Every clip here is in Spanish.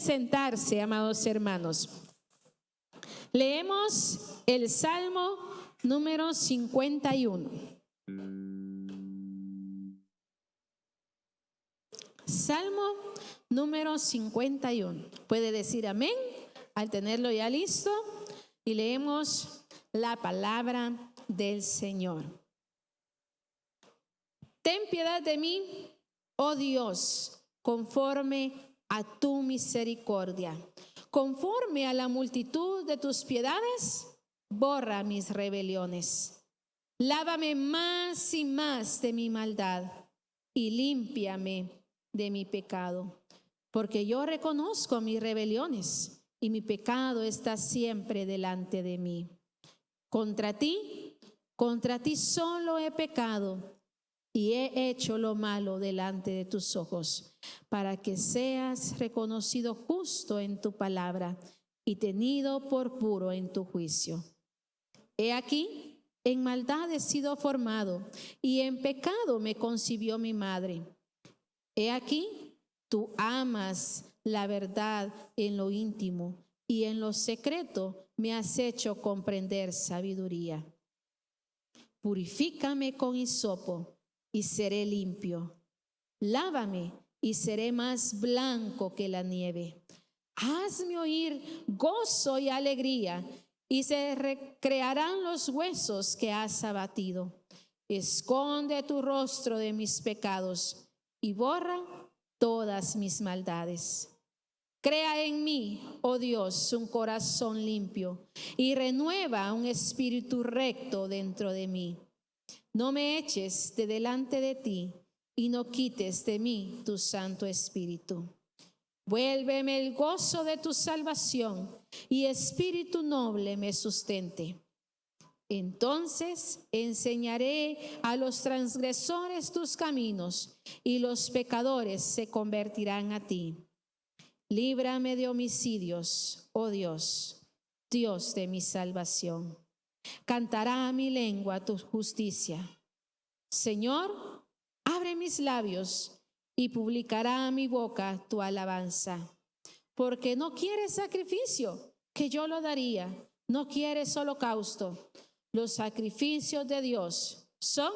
sentarse, amados hermanos. Leemos el Salmo número 51. Salmo número 51. Puede decir amén al tenerlo ya listo y leemos la palabra del Señor. Ten piedad de mí, oh Dios, conforme a tu misericordia. Conforme a la multitud de tus piedades, borra mis rebeliones. Lávame más y más de mi maldad y límpiame de mi pecado. Porque yo reconozco mis rebeliones y mi pecado está siempre delante de mí. Contra ti solo he pecado y he hecho lo malo delante de tus ojos, para que seas reconocido justo en tu palabra y tenido por puro en tu juicio. He aquí, en maldad he sido formado, y en pecado me concibió mi madre. He aquí, tú amas la verdad en lo íntimo, y en lo secreto me has hecho comprender sabiduría. Purifícame con hisopo, y seré limpio. Lávame y seré más blanco que la nieve. Hazme oír gozo y alegría, y se recrearán los huesos que has abatido. Esconde tu rostro de mis pecados y borra todas mis maldades. Crea en mí, oh Dios, un corazón limpio, y renueva un espíritu recto dentro de mí. No me eches de delante de ti y no quites de mí tu Santo Espíritu. Vuélveme el gozo de tu salvación y espíritu noble me sustente. Entonces enseñaré a los transgresores tus caminos y los pecadores se convertirán a ti. Líbrame de homicidios, oh Dios, Dios de mi salvación. Cantará mi lengua tu justicia. Señor, abre mis labios y publicará mi boca tu alabanza. Porque no quieres sacrificio, que yo lo daría. No quieres holocausto. Los sacrificios de Dios son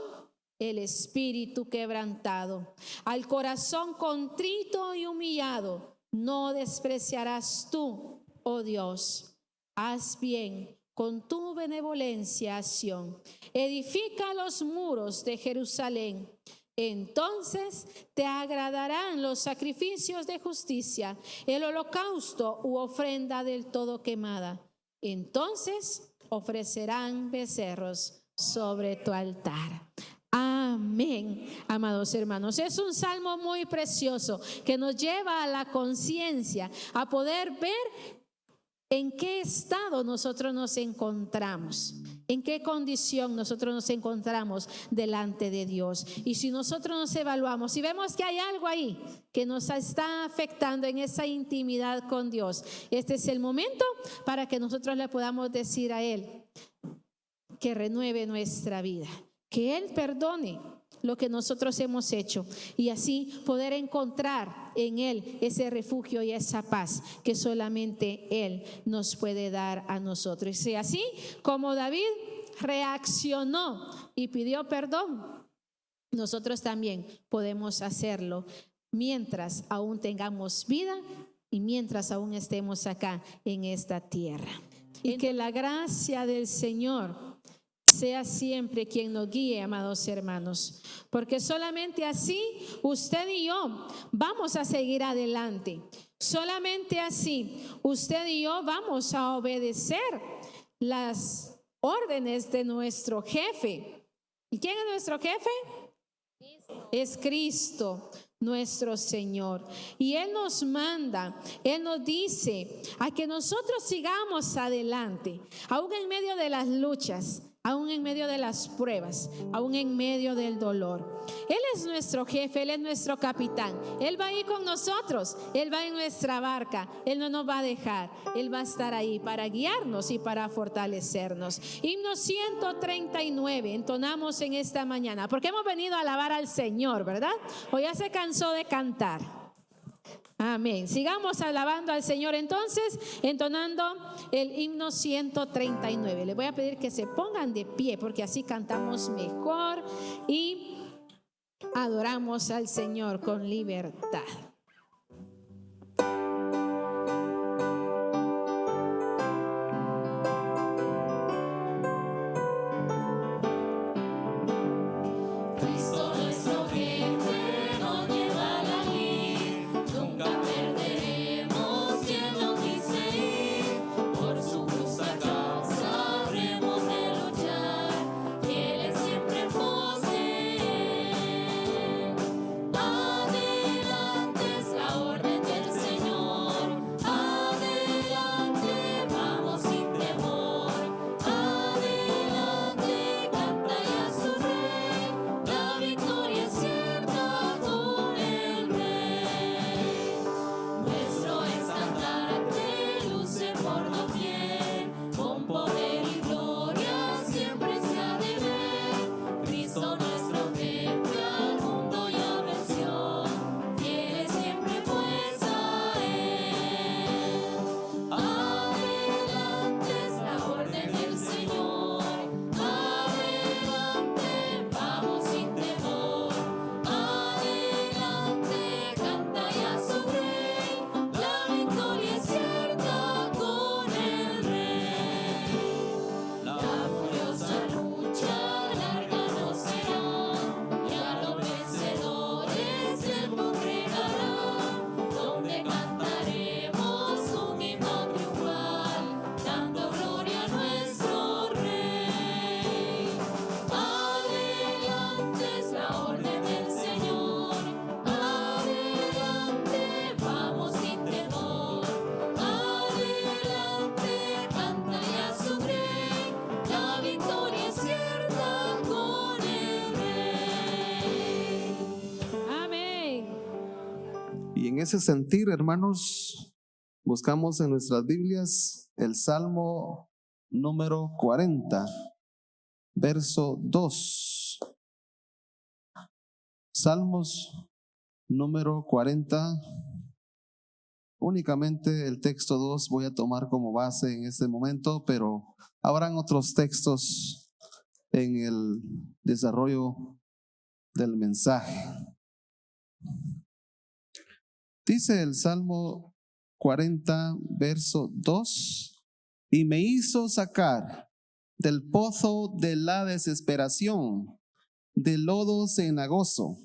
el espíritu quebrantado. Al corazón contrito y humillado no despreciarás tú, oh Dios. Haz bien con tu benevolencia a Sión. Edifica los muros de Jerusalén. Entonces te agradarán los sacrificios de justicia, el holocausto u ofrenda del todo quemada. Entonces ofrecerán becerros sobre tu altar. Amén, amados hermanos. Es un salmo muy precioso que nos lleva a la conciencia, a poder ver en qué estado nosotros nos encontramos, en qué condición nosotros nos encontramos delante de Dios. Y si nosotros nos evaluamos y vemos que hay algo ahí que nos está afectando en esa intimidad con Dios, este es el momento para que nosotros le podamos decir a Él que renueve nuestra vida, que Él perdone lo que nosotros hemos hecho y así poder encontrar en Él ese refugio y esa paz que solamente Él nos puede dar a nosotros. Y así como David reaccionó y pidió perdón, nosotros también podemos hacerlo mientras aún tengamos vida y mientras aún estemos acá en esta tierra. Y que la gracia del Señor sea siempre quien nos guíe, amados hermanos, porque solamente así usted y yo vamos a seguir adelante. Solamente así usted y yo vamos a obedecer las órdenes de nuestro jefe. ¿Y quién es nuestro jefe? Cristo. Es Cristo, nuestro Señor. Y Él nos manda, Él nos dice a que nosotros sigamos adelante, aún en medio de las luchas, aún en medio de las pruebas, aún en medio del dolor. Él es nuestro jefe, Él es nuestro capitán. Él va a ir con nosotros, Él va en nuestra barca, Él no nos va a dejar. Él va a estar ahí para guiarnos y para fortalecernos. Himno 139, entonamos en esta mañana, porque hemos venido a alabar al Señor, ¿verdad? O ya se cansó de cantar. Amén. Sigamos alabando al Señor entonces, entonando el himno 139. Les voy a pedir que se pongan de pie porque así cantamos mejor y adoramos al Señor con libertad. Y en ese sentir, hermanos, buscamos en nuestras Biblias el Salmo número 40, verso 2. Salmos número 40. Únicamente el texto 2 voy a tomar como base en este momento, pero habrán otros textos en el desarrollo del mensaje. Dice el Salmo 40, verso 2: y me hizo sacar del pozo de la desesperación, del lodo cenagoso.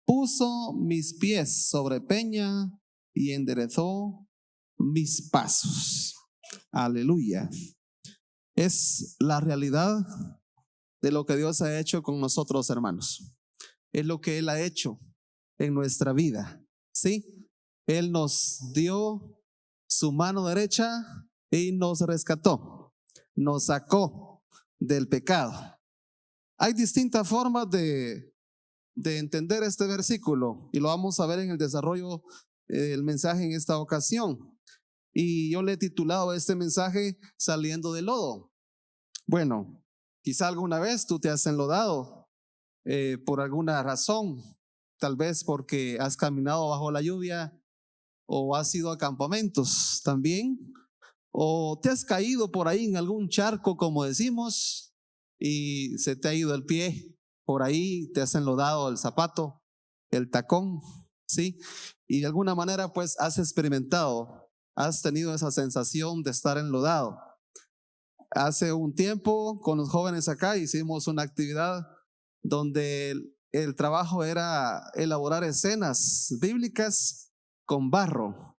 Puso mis pies sobre peña y enderezó mis pasos. Aleluya. Es la realidad de lo que Dios ha hecho con nosotros, hermanos. Es lo que Él ha hecho en nuestra vida. ¿Sí? Él nos dio su mano derecha y nos rescató, nos sacó del pecado. Hay distintas formas de entender este versículo y lo vamos a ver en el desarrollo del mensaje en esta ocasión. Y yo le he titulado este mensaje Saliendo del lodo. Bueno, quizá alguna vez tú te has enlodado por alguna razón, tal vez porque has caminado bajo la lluvia o has ido a campamentos también, o te has caído por ahí en algún charco, como decimos, y se te ha ido el pie por ahí, te has enlodado el zapato, el tacón, ¿sí? Y de alguna manera pues has experimentado, has tenido esa sensación de estar enlodado. Hace un tiempo con los jóvenes acá hicimos una actividad donde el trabajo era elaborar escenas bíblicas con barro.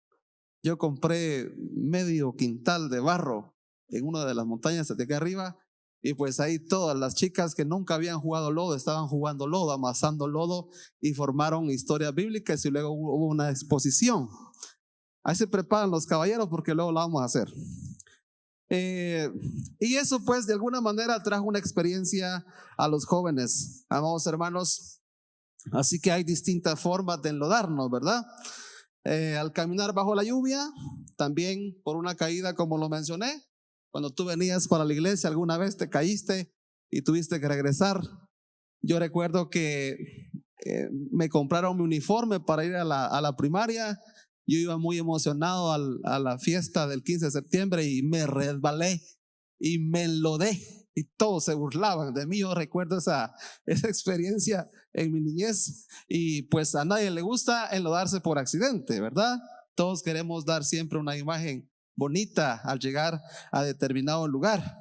Yo compré medio quintal de barro en una de las montañas de acá arriba, y pues ahí todas las chicas que nunca habían jugado lodo estaban jugando lodo, amasando lodo, y formaron historias bíblicas, y luego hubo una exposición. Ahí se preparan los caballeros porque luego la vamos a hacer. Y eso pues de alguna manera trajo una experiencia a los jóvenes, amados hermanos. Así que hay distintas formas de enlodarnos, ¿verdad? Al caminar bajo la lluvia, también por una caída, como lo mencioné. Cuando tú venías para la iglesia, alguna vez te caíste y tuviste que regresar. Yo recuerdo que me compraron mi uniforme para ir a la primaria, Yo iba muy emocionado a la fiesta del 15 de septiembre y me resbalé y me enlodé y todos se burlaban de mí. Yo recuerdo esa experiencia en mi niñez y pues a nadie le gusta enlodarse por accidente, ¿verdad? Todos queremos dar siempre una imagen bonita al llegar a determinado lugar.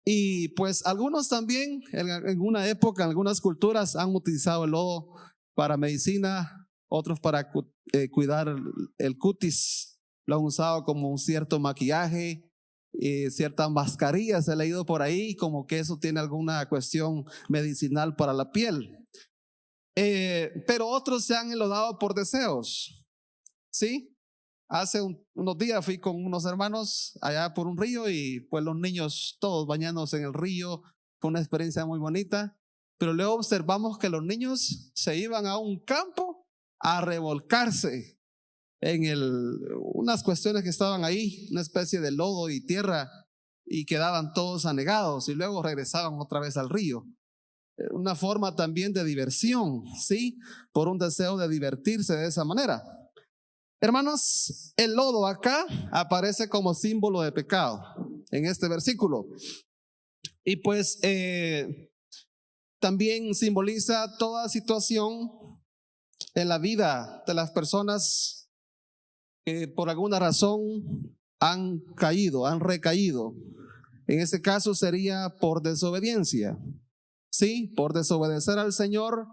Y pues algunos también en una época, en algunas culturas han utilizado el lodo para medicina, otros para cuidar el cutis, lo han usado como un cierto maquillaje, ciertas mascarillas he leído por ahí como que eso tiene alguna cuestión medicinal para la piel. Pero otros se han enlodado por deseos, ¿sí? Hace unos días fui con unos hermanos allá por un río y pues los niños todos bañándose en el río. Fue una experiencia muy bonita, pero luego observamos que los niños se iban a un campo a revolcarse en unas cuestiones que estaban ahí, una especie de lodo y tierra, y quedaban todos anegados y luego regresaban otra vez al río. Una forma también de diversión, ¿sí? Por un deseo de divertirse de esa manera. Hermanos, el lodo acá aparece como símbolo de pecado en este versículo. Y pues también simboliza toda situación en la vida de las personas que por alguna razón han caído, han recaído. En este caso sería por desobediencia. Sí, por desobedecer al Señor,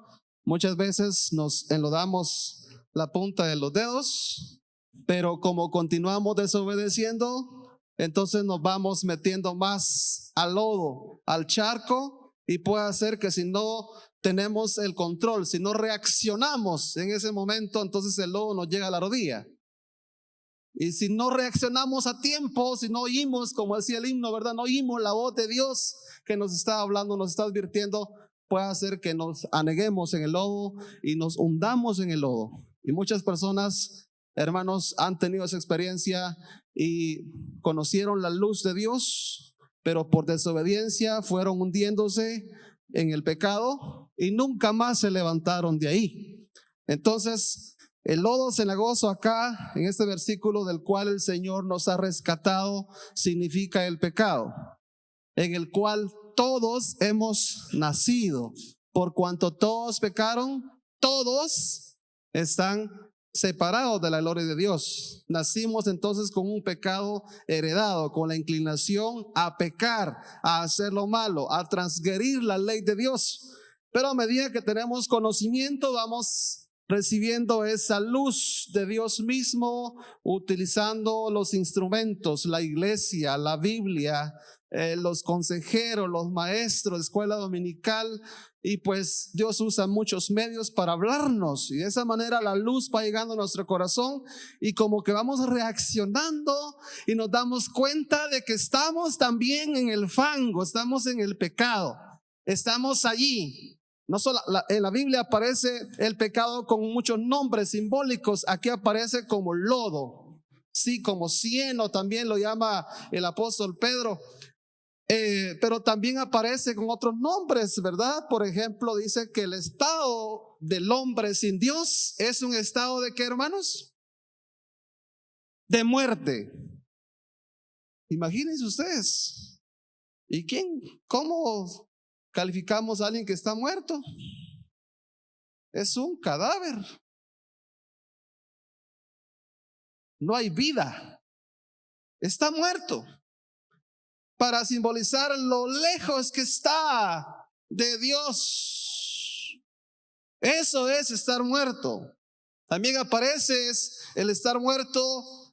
muchas veces nos enlodamos la punta de los dedos, pero como continuamos desobedeciendo, entonces nos vamos metiendo más al lodo, al charco, y puede ser que si no tenemos el control, si no reaccionamos en ese momento, entonces el lodo nos llega a la rodilla. Y si no reaccionamos a tiempo, si no oímos, como decía el himno, ¿verdad? No oímos la voz de Dios que nos está hablando, nos está advirtiendo, puede hacer que nos aneguemos en el lodo y nos hundamos en el lodo. Y muchas personas, hermanos, han tenido esa experiencia y conocieron la luz de Dios, pero por desobediencia fueron hundiéndose en el pecado y nunca más se levantaron de ahí. Entonces, el lodo cenagoso acá, en este versículo del cual el Señor nos ha rescatado, significa el pecado, en el cual todos hemos nacido. Por cuanto todos pecaron, todos están separados de la gloria de Dios. Nacimos entonces con un pecado heredado, con la inclinación a pecar, a hacer lo malo, a transgredir la ley de Dios. Pero a medida que tenemos conocimiento, vamos recibiendo esa luz de Dios mismo, utilizando los instrumentos, la iglesia, la Biblia, los consejeros, los maestros, escuela dominical, y pues Dios usa muchos medios para hablarnos, y de esa manera la luz va llegando a nuestro corazón y como que vamos reaccionando y nos damos cuenta de que estamos también en el fango, estamos en el pecado, estamos allí. No solo en la Biblia aparece el pecado con muchos nombres simbólicos, aquí aparece como lodo, sí, como cieno también lo llama el apóstol Pedro. Pero también aparece con otros nombres, ¿verdad? Por ejemplo, dice que el estado del hombre sin Dios es un estado de ¿qué, hermanos? De muerte. Imagínense ustedes. ¿Y cómo calificamos a alguien que está muerto? Es un cadáver. No hay vida. Está muerto. Para simbolizar lo lejos que está de Dios. Eso es estar muerto. También aparece el estar muerto,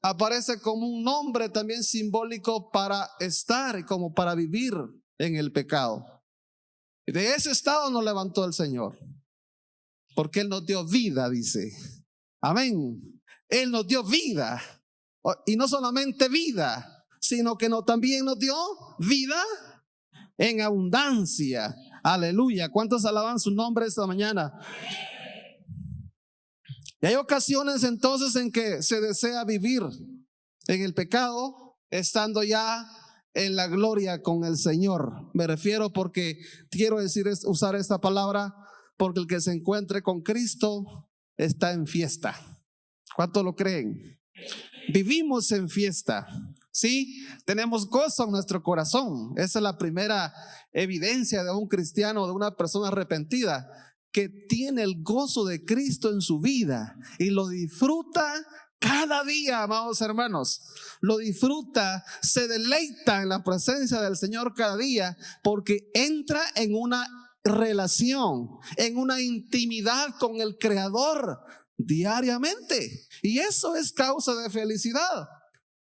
aparece como un nombre también simbólico para estar y como para vivir en el pecado. Y de ese estado nos levantó el Señor, porque Él nos dio vida, dice. Amén. Él nos dio vida, y no solamente vida, sino que también nos dio vida en abundancia. Aleluya. ¿Cuántos alaban su nombre esta mañana? Y hay ocasiones entonces en que se desea vivir en el pecado, estando ya en la gloria con el Señor. Me refiero porque quiero usar esta palabra, porque el que se encuentre con Cristo está en fiesta. ¿Cuánto lo creen? Vivimos en fiesta, ¿sí? Tenemos gozo en nuestro corazón. Esa es la primera evidencia de un cristiano, de una persona arrepentida, que tiene el gozo de Cristo en su vida y lo disfruta cada día, amados hermanos. Lo disfruta, se deleita en la presencia del Señor cada día, porque entra en una relación, en una intimidad con el Creador diariamente. Y eso es causa de felicidad.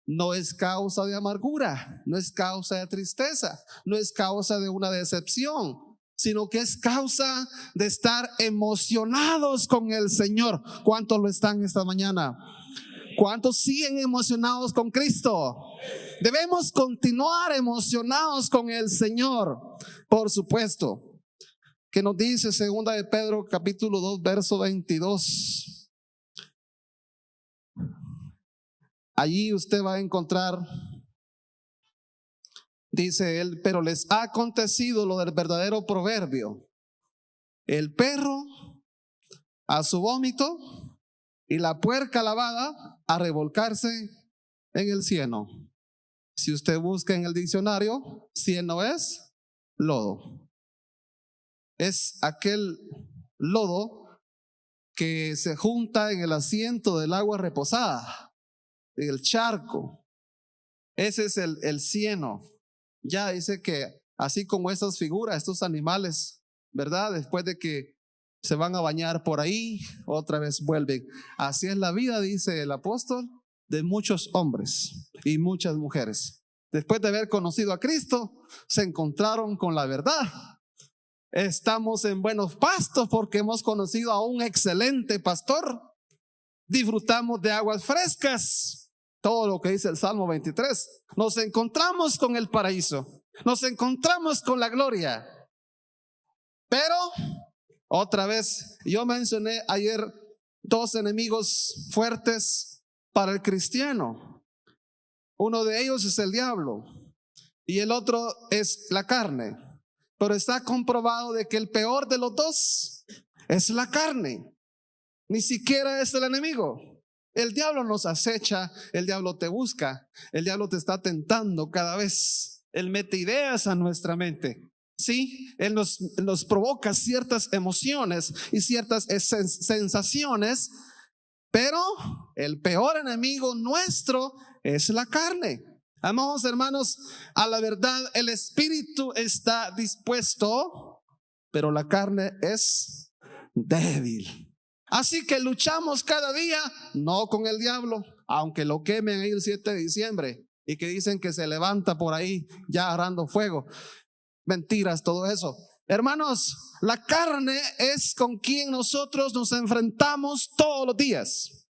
No es causa de amargura, no es causa de tristeza, no es causa de una decepción, sino que es causa de estar emocionados con el Señor. ¿Cuántos lo están esta mañana? ¿Cuántos siguen emocionados con Cristo? Debemos continuar emocionados con el Señor, por supuesto. ¿Qué nos dice segunda de Pedro capítulo 2 verso 22? Allí usted va a encontrar, dice él, pero les ha acontecido lo del verdadero proverbio: el perro a su vómito y la puerca lavada a revolcarse en el cieno. Si usted busca en el diccionario, cieno es lodo. Es aquel lodo que se junta en el asiento del agua reposada, el charco. Ese es el cieno. Ya dice que así como esas figuras, estos animales, ¿verdad? Después de que se van a bañar por ahí, otra vez vuelven. Así es la vida, dice el apóstol, de muchos hombres y muchas mujeres. Después de haber conocido a Cristo, se encontraron con la verdad. Estamos en buenos pastos porque hemos conocido a un excelente pastor. Disfrutamos de aguas frescas. Todo lo que dice el Salmo 23. Nos encontramos con el paraíso. Nos encontramos con la gloria. Pero, otra vez, yo mencioné ayer dos enemigos fuertes para el cristiano. Uno de ellos es el diablo y el otro es la carne. Pero está comprobado de que el peor de los dos es la carne. Ni siquiera es el enemigo. El diablo nos acecha, el diablo te busca, el diablo te está tentando cada vez. Él mete ideas a nuestra mente. Sí, él nos provoca ciertas emociones y ciertas sensaciones, pero el peor enemigo nuestro es la carne. Amados hermanos, a la verdad el espíritu está dispuesto, pero la carne es débil. Así que luchamos cada día, no con el diablo, aunque lo quemen ahí el 7 de diciembre y que dicen que se levanta por ahí ya arando fuego. Mentiras, todo eso. Hermanos, la carne es con quien nosotros nos enfrentamos todos los días.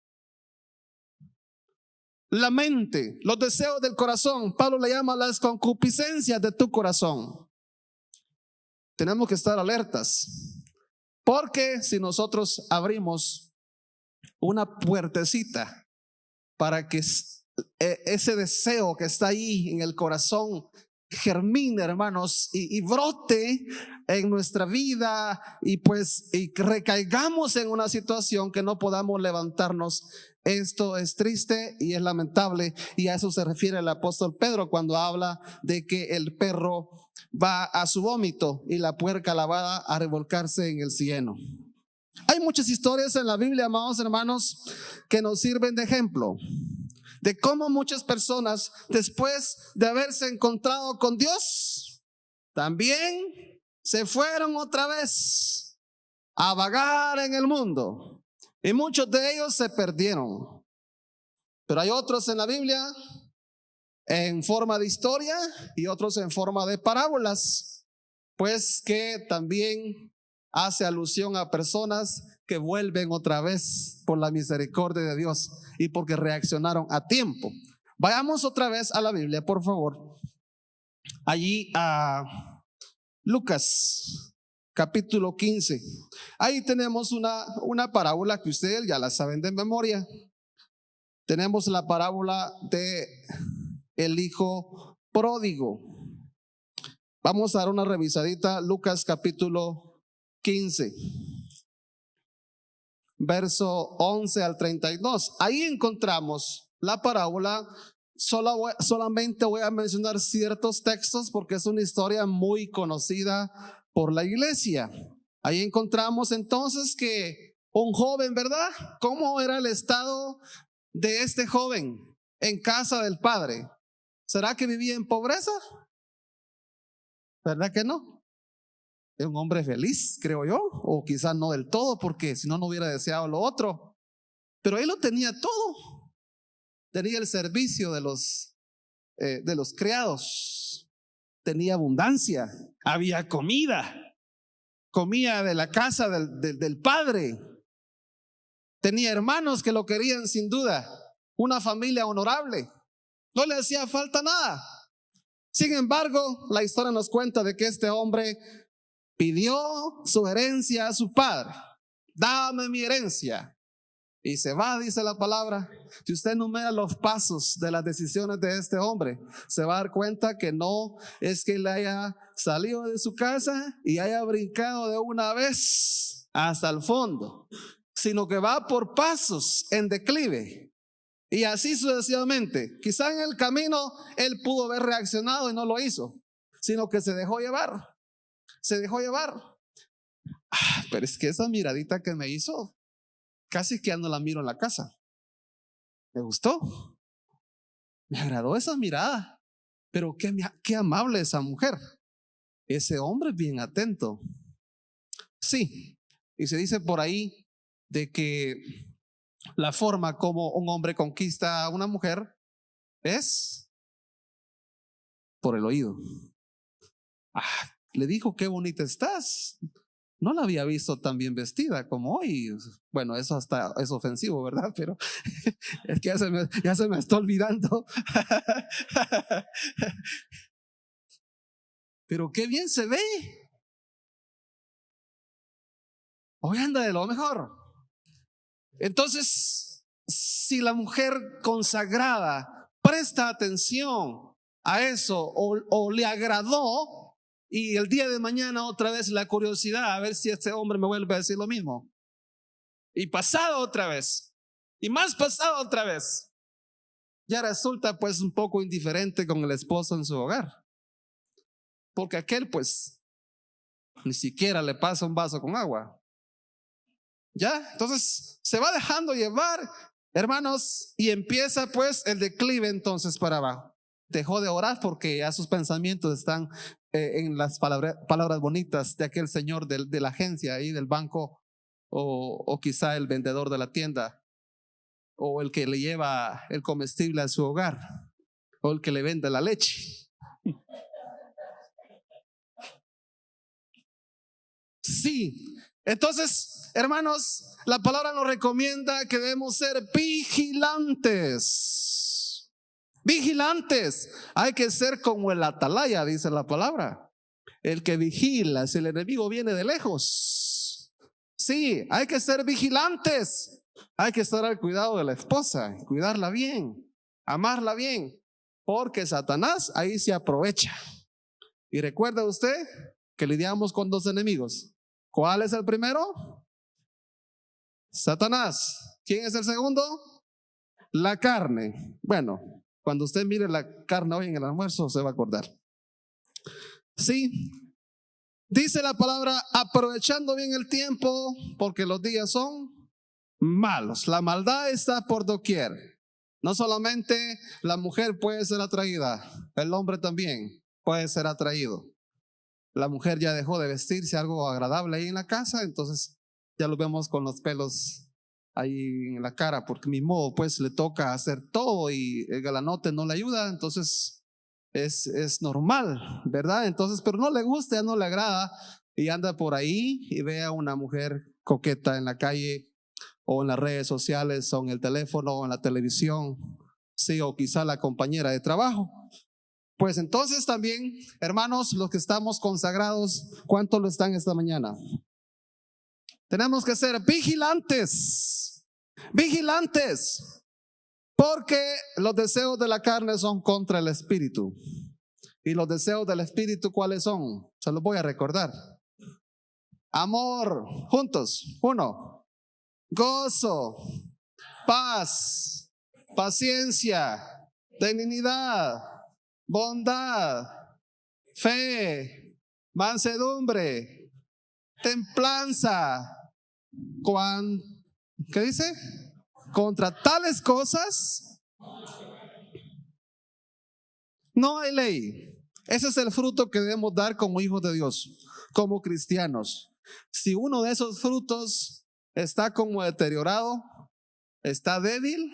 La mente, los deseos del corazón, Pablo le llama las concupiscencias de tu corazón. Tenemos que estar alertas, porque si nosotros abrimos una puertecita para que ese deseo que está ahí en el corazón germine, hermanos, y brote en nuestra vida y recaigamos en una situación que no podamos levantarnos. Esto es triste y es lamentable, y a eso se refiere el apóstol Pedro cuando habla de que el perro va a su vómito y la puerca lavada a revolcarse en el cieno. Hay muchas historias en la Biblia, amados hermanos, que nos sirven de ejemplo de cómo muchas personas, después de haberse encontrado con Dios, también se fueron otra vez a vagar en el mundo, y muchos de ellos se perdieron. Pero hay otros en la Biblia en forma de historia y otros en forma de parábolas, pues que también hace alusión a personas que vuelven otra vez por la misericordia de Dios y porque reaccionaron a tiempo. Vayamos otra vez a la Biblia, por favor. Allí a Lucas capítulo 15. Ahí tenemos una parábola que ustedes ya la saben de memoria. Tenemos la parábola de el hijo pródigo. Vamos a dar una revisadita. Lucas capítulo 15, verso 11 al 32. Ahí encontramos la parábola. Solamente voy a mencionar ciertos textos porque es una historia muy conocida por la iglesia. Ahí encontramos entonces que un joven, ¿verdad? ¿Cómo era el estado de este joven en casa del padre? ¿Será que vivía en pobreza? ¿Verdad que no? Es un hombre feliz, creo yo, o quizás no del todo, porque si no, no hubiera deseado lo otro. Pero él lo tenía todo. Tenía el servicio de los criados. Tenía abundancia. Había comida. Comía de la casa del padre. Tenía hermanos que lo querían sin duda. Una familia honorable. No le hacía falta nada. Sin embargo, la historia nos cuenta de que este hombre pidió su herencia a su padre. Dame mi herencia. Y se va, dice la palabra. Si usted enumera los pasos de las decisiones de este hombre, se va a dar cuenta que no es que él haya salido de su casa y haya brincado de una vez hasta el fondo, sino que va por pasos en declive. Y así sucesivamente. Quizá en el camino él pudo haber reaccionado y no lo hizo, sino que se dejó llevar. Se dejó llevar. Pero es que esa miradita que me hizo, casi que ya no la miro en la casa. Me gustó. Me agradó esa mirada. Pero qué amable esa mujer. Ese hombre es bien atento. Sí. Y se dice por ahí de que la forma como un hombre conquista a una mujer es por el oído. Le dijo, qué bonita estás. No la había visto tan bien vestida como hoy. Bueno, eso hasta es ofensivo, ¿verdad? Pero es que ya se me está olvidando. Pero qué bien se ve. Hoy anda de lo mejor. Entonces, si la mujer consagrada presta atención a eso o le agradó, y el día de mañana otra vez la curiosidad a ver si este hombre me vuelve a decir lo mismo, y pasado otra vez y más pasado otra vez, ya resulta pues un poco indiferente con el esposo en su hogar, porque aquel pues ni siquiera le pasa un vaso con agua. Ya, entonces se va dejando llevar, hermanos, y empieza pues el declive entonces para abajo. Dejó de orar porque ya sus pensamientos están en las palabras bonitas de aquel señor de la agencia ahí del banco, o quizá el vendedor de la tienda, o el que le lleva el comestible a su hogar, o el que le vende la leche. Sí, entonces, hermanos, la palabra nos recomienda que debemos ser vigilantes. Vigilantes. Hay que ser como el atalaya, dice la palabra. El que vigila si el enemigo viene de lejos. Sí, hay que ser vigilantes. Hay que estar al cuidado de la esposa, cuidarla bien, amarla bien, porque Satanás ahí se aprovecha. Y recuerda usted que lidiamos con dos enemigos. ¿Cuál es el primero? Satanás. ¿Quién es el segundo? La carne. Bueno, cuando usted mire la carne hoy en el almuerzo se va a acordar. Sí. Dice la palabra, aprovechando bien el tiempo, porque los días son malos. La maldad está por doquier. No solamente la mujer puede ser atraída, el hombre también puede ser atraído. La mujer ya dejó de vestirse algo agradable ahí en la casa, entonces ya lo vemos con los pelos ahí en la cara, porque ni modo, pues le toca hacer todo y el galanote no le ayuda, entonces es normal, ¿verdad? Entonces, pero no le gusta, no le agrada y anda por ahí y ve a una mujer coqueta en la calle o en las redes sociales o en el teléfono o en la televisión, sí, o quizá la compañera de trabajo. Pues entonces también, hermanos, los que estamos consagrados, ¿cuánto lo están esta mañana? Tenemos que ser vigilantes, vigilantes, porque los deseos de la carne son contra el espíritu. Y los deseos del espíritu, ¿cuáles son? Se los voy a recordar. Amor, juntos, 1. gozo, paz, paciencia, benignidad, bondad, fe, mansedumbre, templanza. ¿Qué dice? Contra tales cosas no hay ley. Ese es el fruto que debemos dar como hijos de Dios, como cristianos. Si uno de esos frutos está como deteriorado, está débil,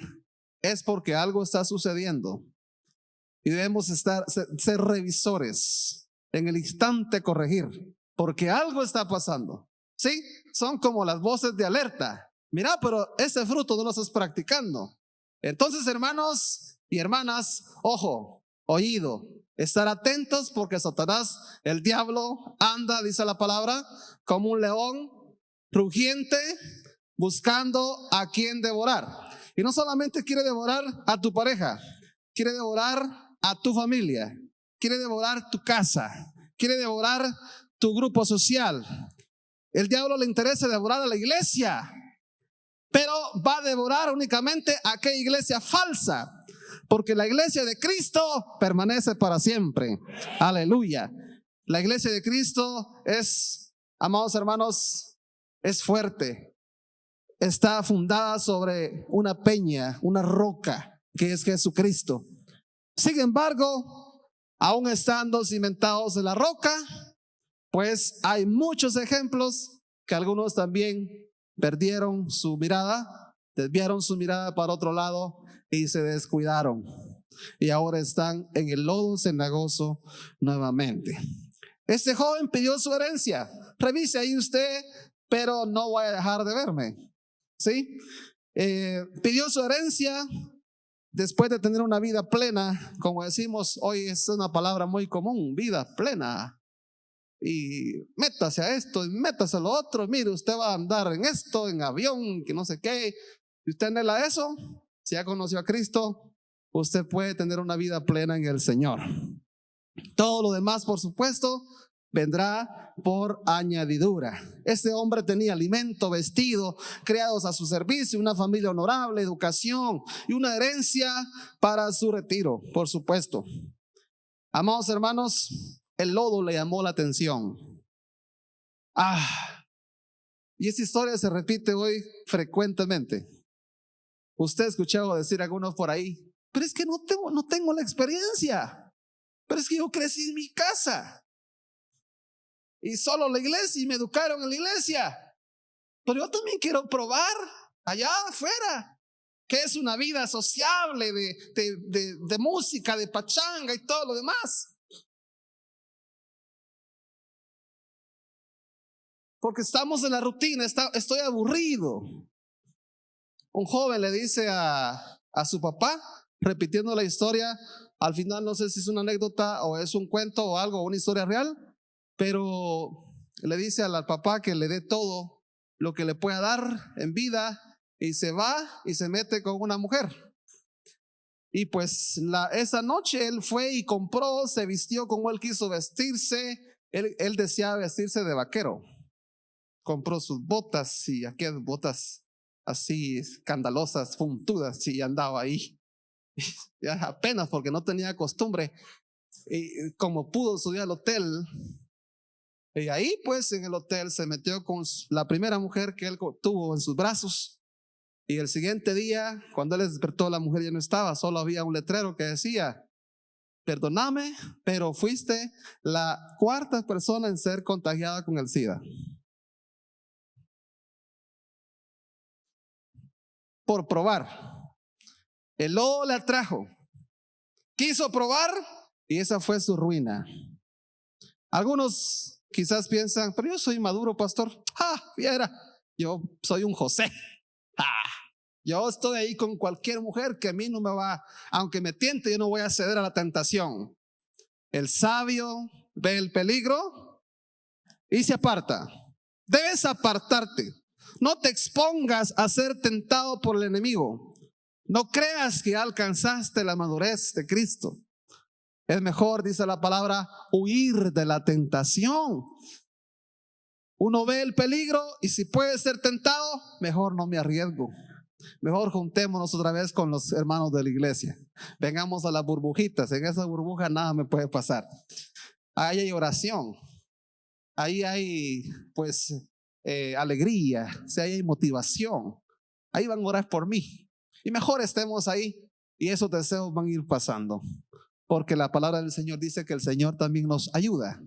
es porque algo está sucediendo. Y debemos ser revisores, en el instante corregir, porque algo está pasando. ¿Sí? Son como las voces de alerta. Mira, pero ese fruto no lo estás practicando. Entonces, hermanos y hermanas, ojo, oído, estar atentos, porque Satanás, el diablo, anda, dice la palabra, como un león rugiente, buscando a quien devorar. Y no solamente quiere devorar a tu pareja, quiere devorar a tu familia, quiere devorar tu casa, quiere devorar tu grupo social. El diablo le interesa devorar a la iglesia, pero va a devorar únicamente a aquella iglesia falsa, porque la iglesia de Cristo permanece para siempre. Aleluya. La iglesia de Cristo es, amados hermanos, es fuerte. Está fundada sobre una peña, una roca, que es Jesucristo. Sin embargo, aún estando cimentados en la roca, pues hay muchos ejemplos que algunos también perdieron su mirada, desviaron su mirada para otro lado y se descuidaron. Y ahora están en el lodo cenagoso nuevamente. Este joven pidió su herencia. Revise ahí usted, pero no voy a dejar de verme. ¿Sí? Pidió su herencia después de tener una vida plena. Como decimos hoy, es una palabra muy común, vida plena. Y métase a esto y métase a lo otro. Mire, usted va a andar en esto, en avión, que no sé qué. Y usted anhela eso. Si ya conoció a Cristo, usted puede tener una vida plena en el Señor. Todo lo demás, por supuesto, vendrá por añadidura. Este hombre tenía alimento, vestido, criados a su servicio, una familia honorable, educación y una herencia para su retiro, por supuesto. Amados hermanos, el lodo le llamó la atención. Y esta historia se repite hoy frecuentemente. Usted ha escuchado decir a algunos por ahí, pero es que no tengo la experiencia. Pero es que yo crecí en mi casa y solo la iglesia, y me educaron en la iglesia. Pero yo también quiero probar allá afuera, que es una vida sociable de música, de pachanga y todo lo demás. Porque estamos en la rutina, estoy aburrido. Un joven le dice a su papá, repitiendo la historia. Al final no sé si es una anécdota o es un cuento o algo, una historia real, pero le dice al papá que le dé todo lo que le pueda dar en vida, y se va y se mete con una mujer. Y pues esa noche él fue y compró, se vistió como él quiso vestirse. Él deseaba vestirse de vaquero. Compró sus botas, y aquellas botas así escandalosas, puntudas, y andaba ahí. Ya apenas, porque no tenía costumbre, y como pudo subir al hotel. Y ahí pues en el hotel se metió con la primera mujer que él tuvo en sus brazos. Y el siguiente día, cuando él despertó, la mujer ya no estaba, solo había un letrero que decía: perdóname, pero fuiste la cuarta persona en ser contagiada con el SIDA. Por probar. El lodo le atrajo. Quiso probar y esa fue su ruina. Algunos quizás piensan, pero yo soy maduro, pastor. Viera, yo soy un José. Yo estoy ahí con cualquier mujer, que a mí no me va, aunque me tiente, yo no voy a ceder a la tentación. El sabio ve el peligro y se aparta. Debes apartarte. No te expongas a ser tentado por el enemigo. No creas que alcanzaste la madurez de Cristo. Es mejor, dice la palabra, huir de la tentación. Uno ve el peligro y si puede ser tentado, mejor no me arriesgo. Mejor juntémonos otra vez con los hermanos de la iglesia. Vengamos a las burbujitas. En esa burbuja nada me puede pasar. Ahí hay oración. Ahí hay pues alegría. O sea, ahí hay motivación. Ahí van a orar por mí. Y mejor estemos ahí y esos deseos van a ir pasando. Porque la palabra del Señor dice que el Señor también nos ayuda,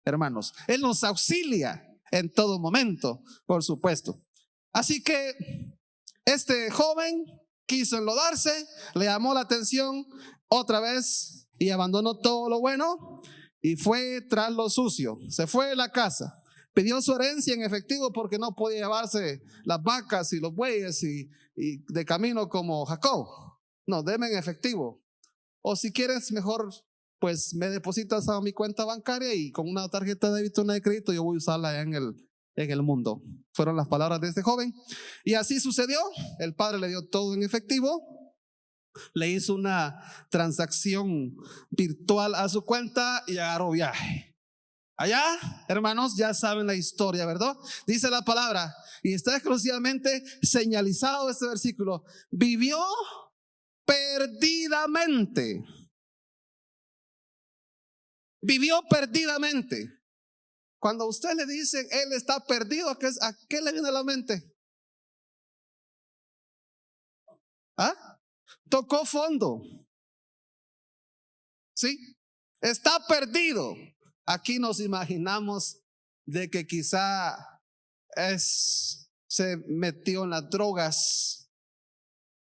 hermanos. Él nos auxilia en todo momento, por supuesto. Así que este joven quiso enlodarse, le llamó la atención otra vez y abandonó todo lo bueno y fue tras lo sucio. Se fue de la casa, pidió su herencia en efectivo porque no podía llevarse las vacas y los bueyes y de camino como Jacob. No, deme en efectivo. O si quieres, mejor pues me depositas a mi cuenta bancaria y con una tarjeta de débito, una de crédito, yo voy a usarla allá en el mundo. Fueron las palabras de este joven. Y así sucedió. El padre le dio todo en efectivo. Le hizo una transacción virtual a su cuenta y agarró viaje. Allá, hermanos, ya saben la historia, ¿verdad? Dice la palabra, y está exclusivamente señalizado este versículo: vivió perdidamente. Vivió perdidamente. Cuando a usted le dicen él está perdido, ¿a qué le viene a la mente? ¿Ah? Tocó fondo. ¿Sí? Está perdido. Aquí nos imaginamos de que quizá se metió en las drogas,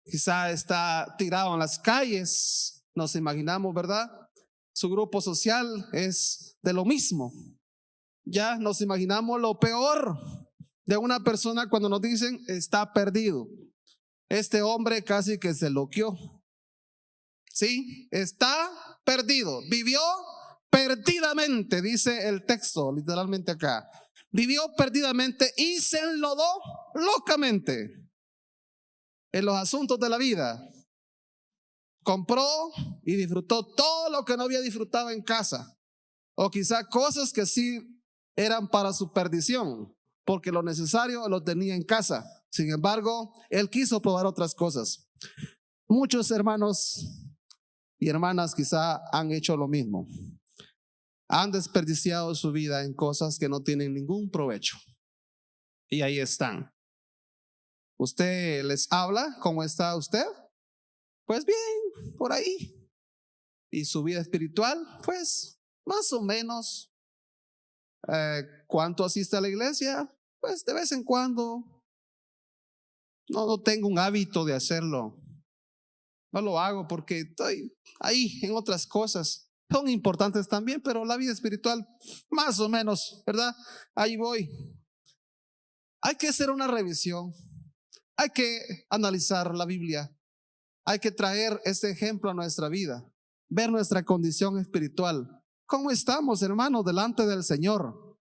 quizá está tirado en las calles. Nos imaginamos, ¿verdad? Su grupo social es de lo mismo. Ya nos imaginamos lo peor de una persona cuando nos dicen está perdido. Este hombre casi que se loqueó. Sí, está perdido. Vivió perdidamente, dice el texto literalmente acá. Vivió perdidamente y se enlodó locamente en los asuntos de la vida. Compró y disfrutó todo lo que no había disfrutado en casa, o quizá cosas que sí eran para su perdición, porque lo necesario lo tenía en casa. Sin embargo, él quiso probar otras cosas. Muchos hermanos y hermanas quizá han hecho lo mismo. Han desperdiciado su vida en cosas que no tienen ningún provecho. Y ahí están. Usted les habla, ¿cómo está usted? Pues bien, por ahí. Y su vida espiritual, pues más o menos. ¿Cuánto asiste a la iglesia? Pues de vez en cuando. No tengo un hábito de hacerlo. No lo hago porque estoy ahí en otras cosas. Son importantes también, pero la vida espiritual más o menos, ¿verdad? Ahí voy. Hay que hacer una revisión. Hay que analizar la Biblia. Hay que traer este ejemplo a nuestra vida. Ver nuestra condición espiritual. ¿Cómo estamos, hermanos, delante del Señor?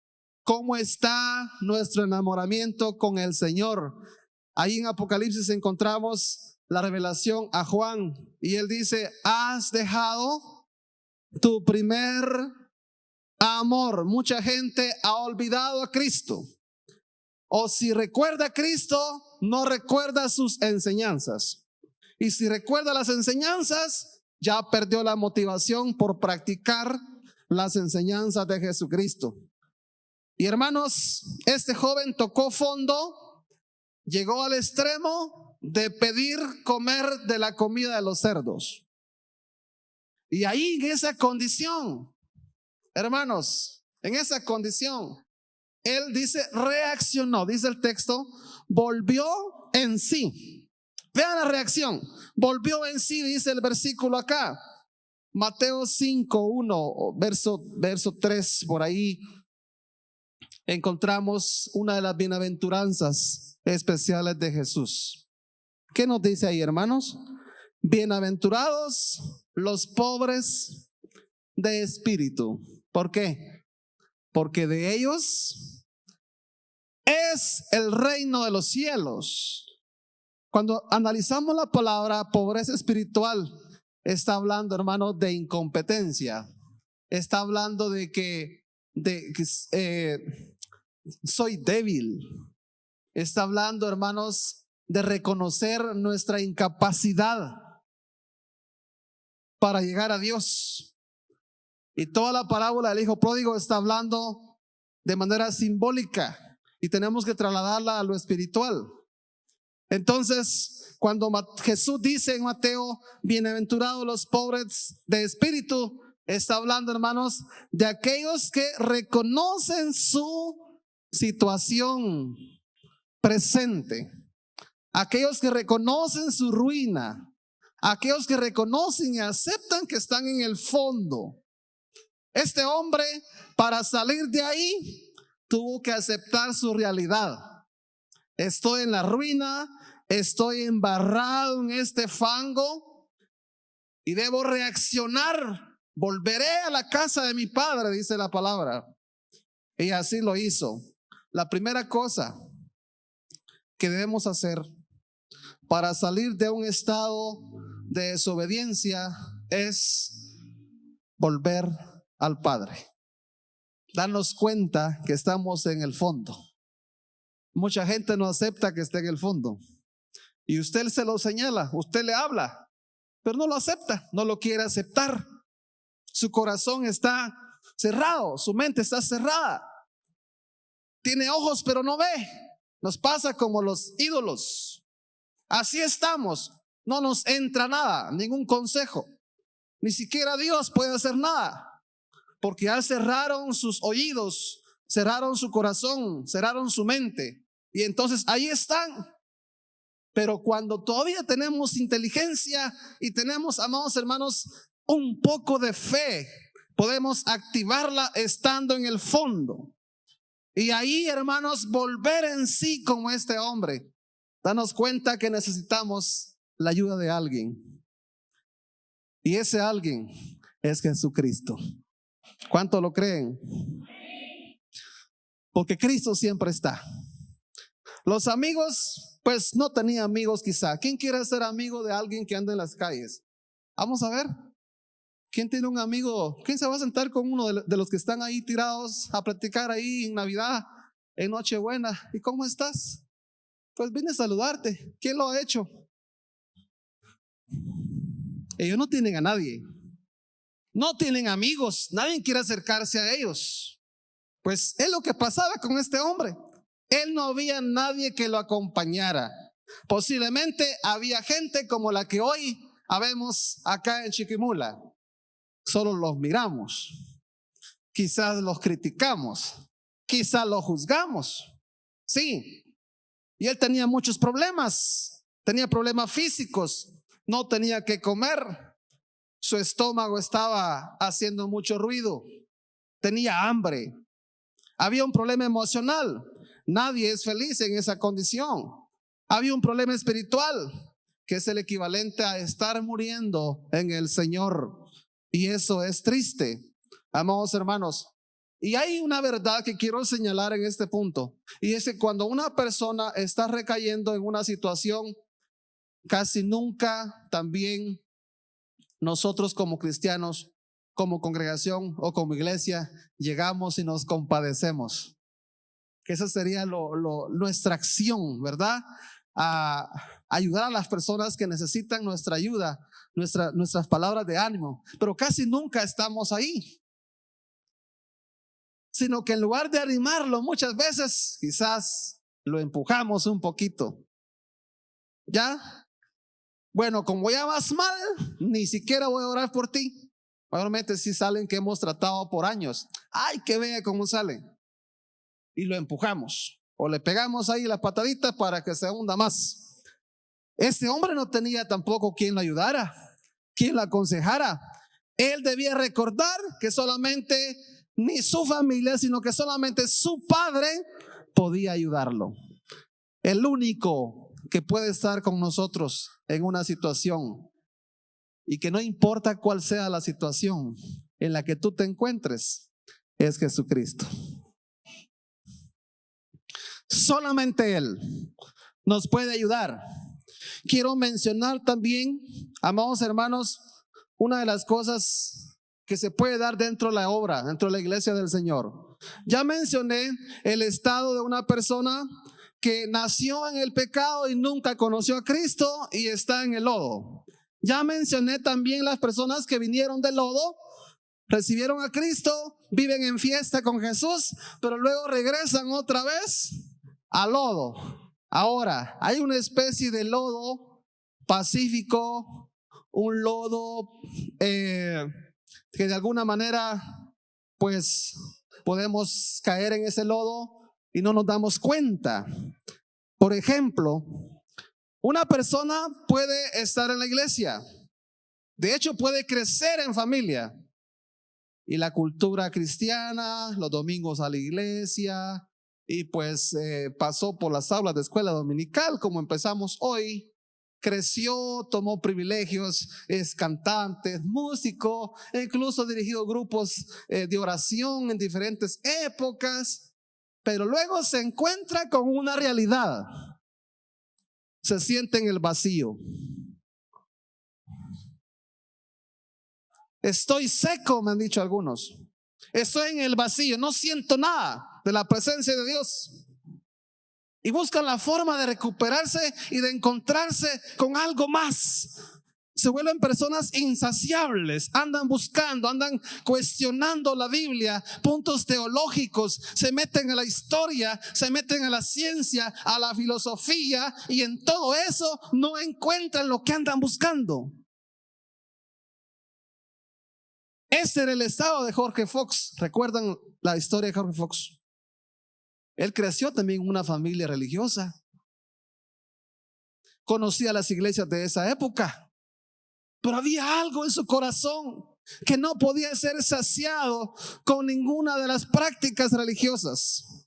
¿Cómo está nuestro enamoramiento con el Señor? Ahí en Apocalipsis encontramos la revelación a Juan y él dice: has dejado tu primer amor. Mucha gente ha olvidado a Cristo, o si recuerda a Cristo, no recuerda sus enseñanzas, y si recuerda las enseñanzas, ya perdió la motivación por practicar las enseñanzas de Jesucristo. Y hermanos, este joven tocó fondo, llegó al extremo de pedir comer de la comida de los cerdos. Y ahí en esa condición, hermanos, en esa condición, él dice, reaccionó, dice el texto, volvió en sí. Vean la reacción, volvió en sí, dice el versículo acá. Mateo 5:1, verso 3, por ahí encontramos una de las bienaventuranzas especiales de Jesús. ¿Qué nos dice ahí, hermanos? Bienaventurados los pobres de espíritu. ¿Por qué? Porque de ellos es el reino de los cielos. Cuando analizamos la palabra pobreza espiritual, está hablando, hermanos, de incompetencia. Está hablando de que soy débil. Está hablando, hermanos, de reconocer nuestra incapacidad para llegar a Dios. Y toda la parábola del hijo pródigo está hablando de manera simbólica y tenemos que trasladarla a lo espiritual. Entonces, cuando Jesús dice en Mateo, bienaventurados los pobres de espíritu, está hablando, hermanos, de aquellos que reconocen su situación presente, aquellos que reconocen su ruina, aquellos que reconocen y aceptan que están en el fondo. Este hombre, para salir de ahí, tuvo que aceptar su realidad. Estoy en la ruina, estoy embarrado en este fango y debo reaccionar. Volveré a la casa de mi padre, dice la palabra. Y así lo hizo. La primera cosa que debemos hacer para salir de un estado de desobediencia es volver al Padre. Darnos cuenta que estamos en el fondo. Mucha gente no acepta que esté en el fondo. Y usted se lo señala, usted le habla, pero no lo acepta, no lo quiere aceptar. Su corazón está cerrado, su mente está cerrada. Tiene ojos pero no ve. Nos pasa como los ídolos. Así estamos. No nos entra nada, ningún consejo. Ni siquiera Dios puede hacer nada. Porque ya cerraron sus oídos, cerraron su corazón, cerraron su mente. Y entonces ahí están. Pero cuando todavía tenemos inteligencia y tenemos, amados hermanos, un poco de fe, podemos activarla estando en el fondo. Y ahí, hermanos, volver en sí como este hombre. Darnos cuenta que necesitamos la ayuda de alguien. Y ese alguien es Jesucristo. ¿Cuánto lo creen? Porque Cristo siempre está. Los amigos, pues no tenía amigos quizá. ¿Quién quiere ser amigo de alguien que anda en las calles? Vamos a ver. ¿Quién tiene un amigo? ¿Quién se va a sentar con uno de los que están ahí tirados a platicar ahí en Navidad, en Nochebuena? ¿Y cómo estás? Pues vine a saludarte. ¿Quién lo ha hecho? Ellos no tienen a nadie. No tienen amigos. Nadie quiere acercarse a ellos. Pues es lo que pasaba con este hombre. Él no había nadie que lo acompañara. Posiblemente había gente como la que hoy habemos acá en Chiquimula. Solo los miramos, quizás los criticamos, quizás los juzgamos. Sí, y él tenía muchos problemas, tenía problemas físicos, no tenía que comer, su estómago estaba haciendo mucho ruido, tenía hambre, había un problema emocional, nadie es feliz en esa condición, había un problema espiritual, que es el equivalente a estar muriendo en el Señor. Y eso es triste, amados hermanos. Y hay una verdad que quiero señalar en este punto. Y es que cuando una persona está recayendo en una situación, casi nunca también nosotros como cristianos, como congregación o como iglesia, llegamos y nos compadecemos. Que esa sería nuestra acción, ¿verdad? A ayudar a las personas que necesitan nuestra ayuda, nuestras palabras de ánimo, pero casi nunca estamos ahí, sino que en lugar de animarlo, muchas veces quizás lo empujamos un poquito. ¿Ya? Bueno, como ya vas mal, ni siquiera voy a orar por ti. Mayormente si salen que hemos tratado por años. Ay, que vea cómo salen. Y lo empujamos o le pegamos ahí la patadita para que se hunda más. Este hombre no tenía tampoco quien lo ayudara, quien lo aconsejara. Él debía recordar que solamente ni su familia, sino que solamente su padre podía ayudarlo. El único que puede estar con nosotros en una situación, y que no importa cuál sea la situación en la que tú te encuentres, es Jesucristo. Solamente Él nos puede ayudar. Quiero mencionar también, amados hermanos, una de las cosas que se puede dar dentro de la obra, dentro de la iglesia del Señor. Ya mencioné el estado de una persona que nació en el pecado y nunca conoció a Cristo y está en el lodo. Ya mencioné también las personas que vinieron del lodo, recibieron a Cristo, viven en fiesta con Jesús, pero luego regresan otra vez al lodo. Ahora, hay una especie de lodo pacífico, un lodo que de alguna manera pues podemos caer en ese lodo y no nos damos cuenta. Por ejemplo, una persona puede estar en la iglesia, de hecho puede crecer en familia, y la cultura cristiana, los domingos a la iglesia, y pues pasó por las aulas de escuela dominical como empezamos hoy, creció, tomó privilegios, es cantante, es músico, e incluso ha dirigido grupos de oración en diferentes épocas, pero luego se encuentra con una realidad, se siente en el vacío. Estoy seco, me han dicho algunos. Estoy en el vacío, no siento nada de la presencia de Dios. Y buscan la forma de recuperarse y de encontrarse con algo más. Se vuelven personas insaciables, andan buscando, andan cuestionando la Biblia, puntos teológicos, se meten a la historia, se meten a la ciencia, a la filosofía, y en todo eso no encuentran lo que andan buscando. Ese era el estado de Jorge Fox. ¿Recuerdan la historia de Jorge Fox? Él creció también en una familia religiosa. Conocía las iglesias de esa época, pero había algo en su corazón que no podía ser saciado con ninguna de las prácticas religiosas,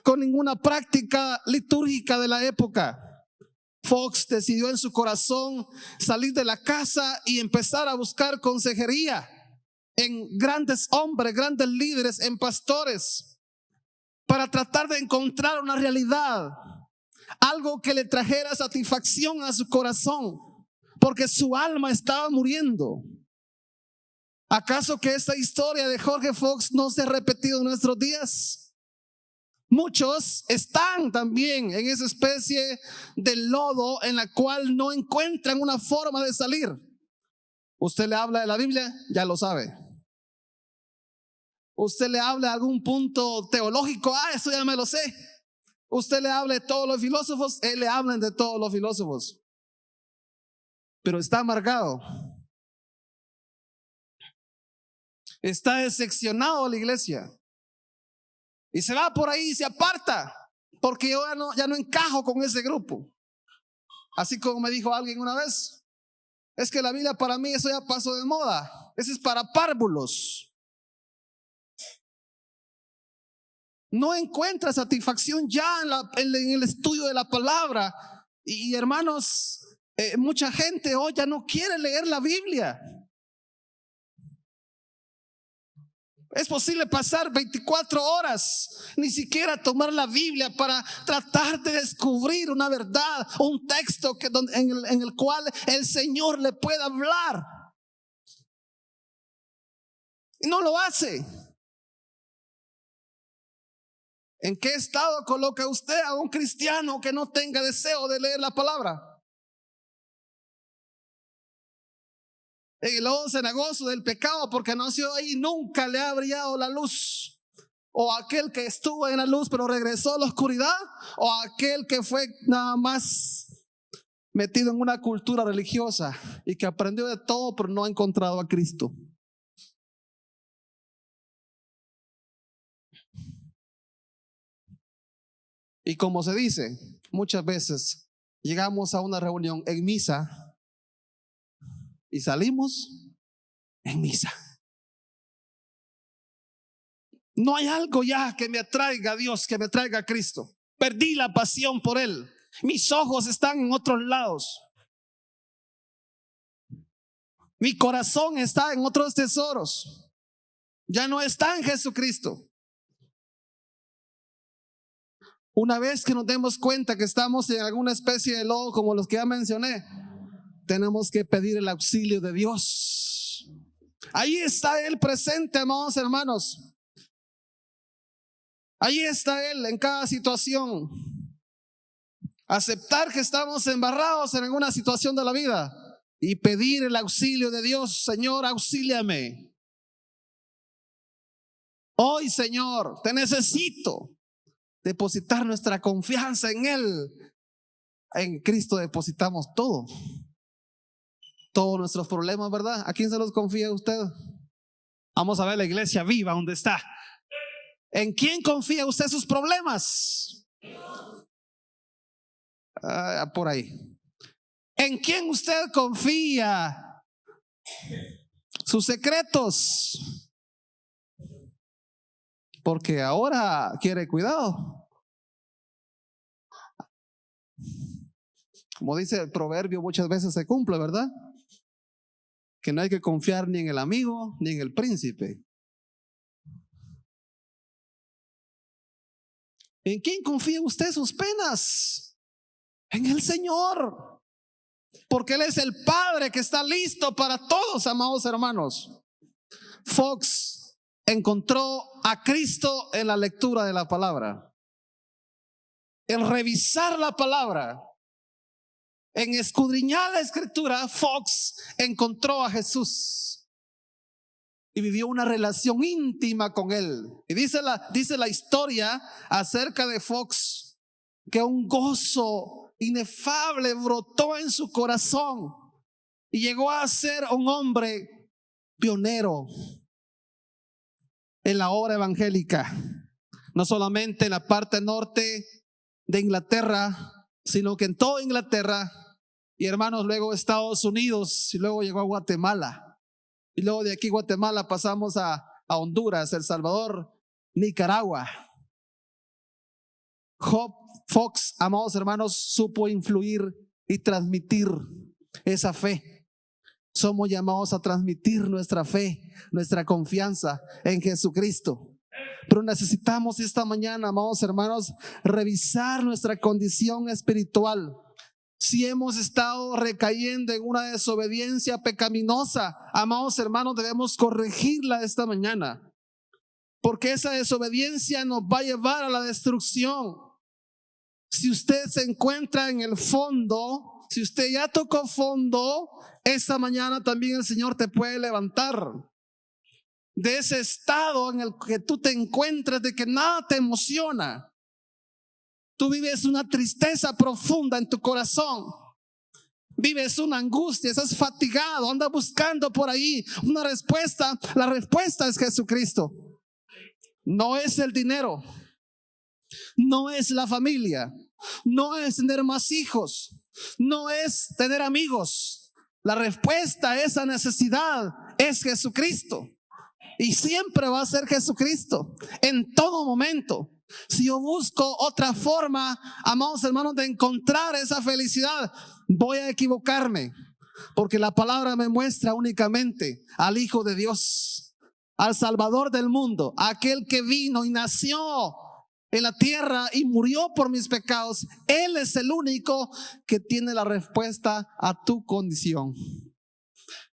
con ninguna práctica litúrgica de la época. Fox decidió en su corazón salir de la casa y empezar a buscar consejería en grandes hombres, grandes líderes, en pastores, para tratar de encontrar una realidad, algo que le trajera satisfacción a su corazón, porque su alma estaba muriendo. ¿Acaso que esta historia de Jorge Fox no se ha repetido en nuestros días? Muchos están también en esa especie de lodo en la cual no encuentran una forma de salir. Usted le habla de la Biblia, ya lo sabe. Usted le habla de algún punto teológico, eso ya me lo sé. Usted le habla de todos los filósofos, le hablan de todos los filósofos, pero está amargado, está decepcionado de la iglesia y se va por ahí y se aparta porque yo ya no encajo con ese grupo. Así como me dijo alguien una vez, es que la Biblia para mí eso ya pasó de moda, eso es para párvulos. No encuentra satisfacción ya en el estudio de la palabra. Y hermanos, mucha gente hoy ya no quiere leer la Biblia. Es posible pasar 24 horas, ni siquiera tomar la Biblia para tratar de descubrir una verdad, un texto en el cual el Señor le pueda hablar. Y no lo hace. ¿En qué estado coloca usted a un cristiano que no tenga deseo de leer la palabra? En el lodo cenagoso del pecado, porque nació ahí, nunca le ha brillado la luz. O aquel que estuvo en la luz pero regresó a la oscuridad, o aquel que fue nada más metido en una cultura religiosa y que aprendió de todo pero no ha encontrado a Cristo. Y como se dice, muchas veces llegamos a una reunión en misa y salimos en misa. No hay algo ya que me atraiga a Dios, que me traiga a Cristo. Perdí la pasión por Él. Mis ojos están en otros lados. Mi corazón está en otros tesoros. Ya no está en Jesucristo. Una vez que nos demos cuenta que estamos en alguna especie de lodo como los que ya mencioné, tenemos que pedir el auxilio de Dios. Ahí está Él presente, amados hermanos. Ahí está Él en cada situación. Aceptar que estamos embarrados en alguna situación de la vida y pedir el auxilio de Dios. Señor, auxíliame. Hoy, Señor, te necesito. Depositar nuestra confianza en Él. En Cristo depositamos todo. Todos nuestros problemas, ¿verdad? ¿A quién se los confía usted? Vamos a ver la iglesia viva donde está. ¿En quién confía usted sus problemas? Por ahí. ¿En quién usted confía sus secretos? Porque ahora quiere cuidado. Como dice el proverbio, muchas veces se cumple, ¿verdad? Que no hay que confiar ni en el amigo ni en el príncipe. ¿En quién confía usted sus penas? En el Señor. Porque Él es el Padre que está listo para todos, amados hermanos. Fox encontró a Cristo en la lectura de la palabra, en revisar la palabra, en escudriñar la escritura. Fox encontró a Jesús y vivió una relación íntima con Él. Y dice la historia acerca de Fox que un gozo inefable brotó en su corazón y llegó a ser un hombre pionero en la obra evangélica, no solamente en la parte norte de Inglaterra, sino que en toda Inglaterra, y hermanos, luego Estados Unidos, y luego llegó a Guatemala, y luego de aquí Guatemala pasamos a Honduras, El Salvador, Nicaragua. Fox, amados hermanos, supo influir y transmitir esa fe. Somos llamados a transmitir nuestra fe, nuestra confianza en Jesucristo. Pero necesitamos esta mañana, amados hermanos, revisar nuestra condición espiritual. Si hemos estado recayendo en una desobediencia pecaminosa, amados hermanos, debemos corregirla esta mañana, porque esa desobediencia nos va a llevar a la destrucción. Si usted se encuentra en el fondo, si usted ya tocó fondo, esta mañana también el Señor te puede levantar de ese estado en el que tú te encuentras, de que nada te emociona. Tú vives una tristeza profunda en tu corazón, vives una angustia, estás fatigado, andas buscando por ahí una respuesta. La respuesta es Jesucristo. No es el dinero, no es la familia, no es tener más hijos, no es tener amigos. La respuesta a esa necesidad es Jesucristo. Y siempre va a ser Jesucristo en todo momento. Si yo busco otra forma, amados hermanos, de encontrar esa felicidad, voy a equivocarme, porque la palabra me muestra únicamente al Hijo de Dios, al Salvador del mundo, aquel que vino y nació en la tierra y murió por mis pecados. Él es el único que tiene la respuesta a tu condición.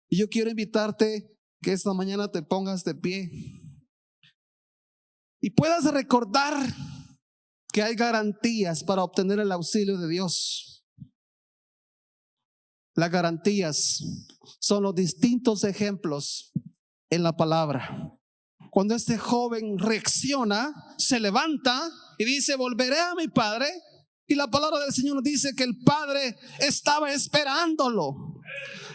Y yo quiero invitarte que esta mañana te pongas de pie y puedas recordar que hay garantías para obtener el auxilio de Dios. Las garantías son los distintos ejemplos en la palabra. Cuando este joven reacciona, se levanta y dice: volveré a mi padre. Y la palabra del Señor nos dice que el padre estaba esperándolo.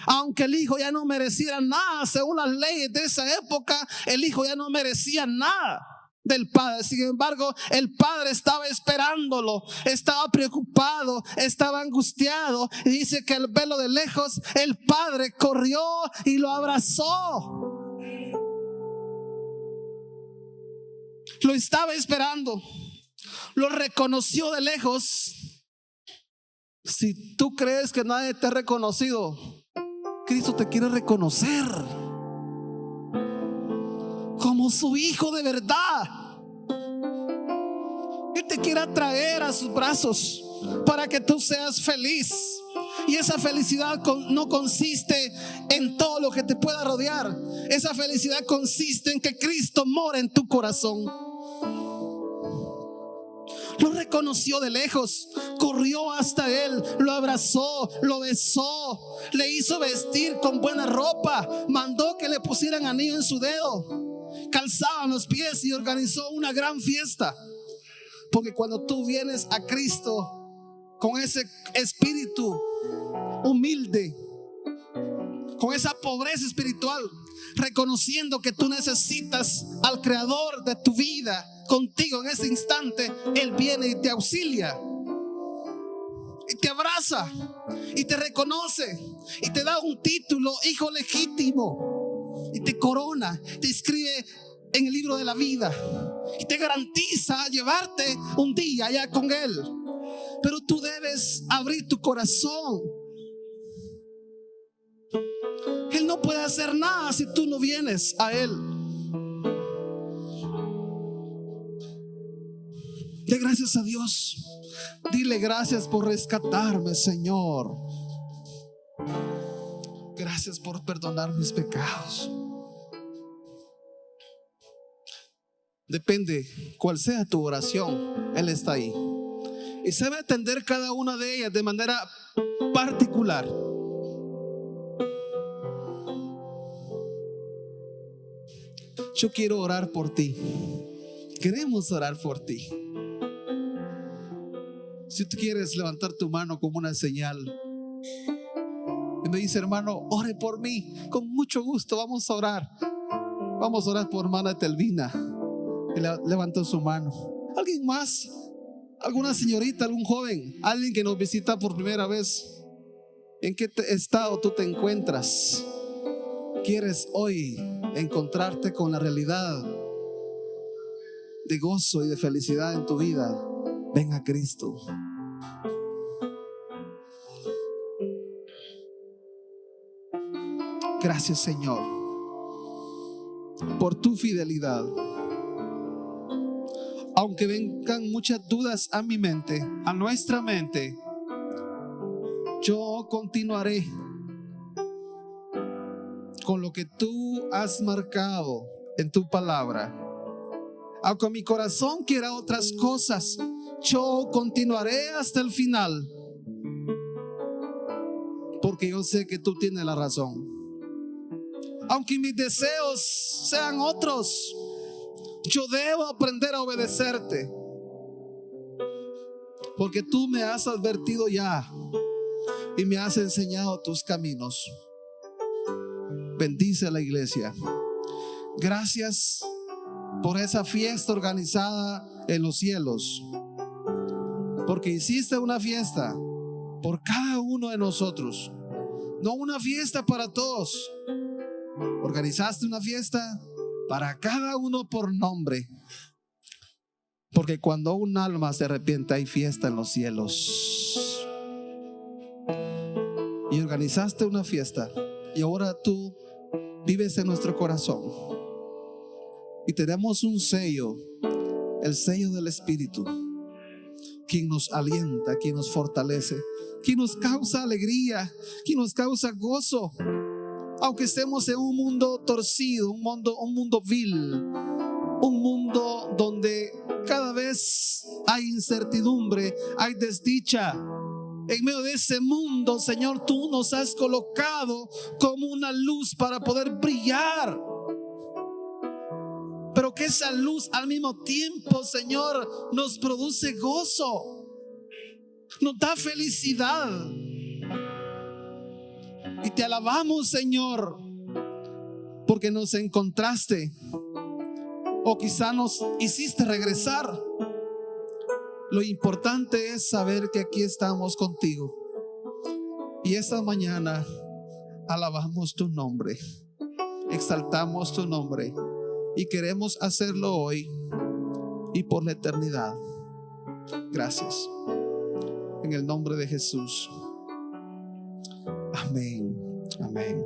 Aunque el hijo ya no mereciera nada, según las leyes de esa época, el hijo ya no merecía nada del padre. Sin embargo, el padre estaba esperándolo, estaba preocupado, estaba angustiado. Y dice que al verlo de lejos, el padre corrió y lo abrazó. Lo estaba esperando, lo reconoció de lejos. Si tú crees que nadie te ha reconocido, Cristo te quiere reconocer como su hijo de verdad. Él te quiere atraer a sus brazos para que tú seas feliz. Y esa felicidad no consiste en todo lo que te pueda rodear. Esa felicidad consiste en que Cristo mora en tu corazón. Lo reconoció de lejos, corrió hasta él, lo abrazó, lo besó, le hizo vestir con buena ropa, mandó que le pusieran anillo en su dedo, calzaban los pies y organizó una gran fiesta. Porque cuando tú vienes a Cristo con ese espíritu humilde, con esa pobreza espiritual, reconociendo que tú necesitas al creador de tu vida contigo en ese instante, Él viene y te auxilia y te abraza y te reconoce y te da un título, hijo legítimo, y te corona, te inscribe en el libro de la vida y te garantiza llevarte un día allá con Él. Pero tú debes abrir tu corazón. Él no puede hacer nada si tú no vienes a Él. De gracias a Dios. Dile gracias por rescatarme, Señor. Gracias por perdonar mis pecados. Depende cuál sea tu oración, Él está ahí y sabe atender cada una de ellas de manera particular. Yo quiero orar por ti. Queremos orar por ti. Si tú quieres levantar tu mano como una señal y me dice, hermano, ore por mí, con mucho gusto vamos a orar. Vamos a orar por hermana Telvina. Y levantó su mano. ¿Alguien más? ¿Alguna señorita, algún joven? ¿Alguien que nos visita por primera vez? ¿En qué estado tú te encuentras? ¿Quieres hoy encontrarte con la realidad de gozo y de felicidad en tu vida? Ven a Cristo. Gracias, Señor, por tu fidelidad. Aunque vengan muchas dudas a mi mente, a nuestra mente, yo continuaré con lo que tú has marcado en tu palabra. Aunque mi corazón quiera otras cosas, yo continuaré hasta el final, porque yo sé que tú tienes la razón. Aunque mis deseos sean otros, yo debo aprender a obedecerte, porque tú me has advertido ya y me has enseñado tus caminos. Bendice a la iglesia. Gracias por esa fiesta organizada en los cielos, porque hiciste una fiesta por cada uno de nosotros, no una fiesta para todos. Organizaste una fiesta para cada uno por nombre, porque cuando un alma se arrepiente hay fiesta en los cielos. Y organizaste una fiesta y ahora tú vives en nuestro corazón y tenemos un sello, el sello del Espíritu, quien nos alienta, quien nos fortalece, quien nos causa alegría, quien nos causa gozo. Aunque estemos en un mundo torcido, un mundo vil, un mundo donde cada vez hay incertidumbre, hay desdicha. En medio de ese mundo, Señor, tú nos has colocado como una luz para poder brillar. Pero que esa luz al mismo tiempo, Señor, nos produce gozo, nos da felicidad. Y te alabamos, Señor, porque nos encontraste, o quizá nos hiciste regresar. Lo importante es saber que aquí estamos contigo. Y esta mañana alabamos tu nombre, exaltamos tu nombre, y queremos hacerlo hoy y por la eternidad. Gracias. En el nombre de Jesús. Amén. Amén.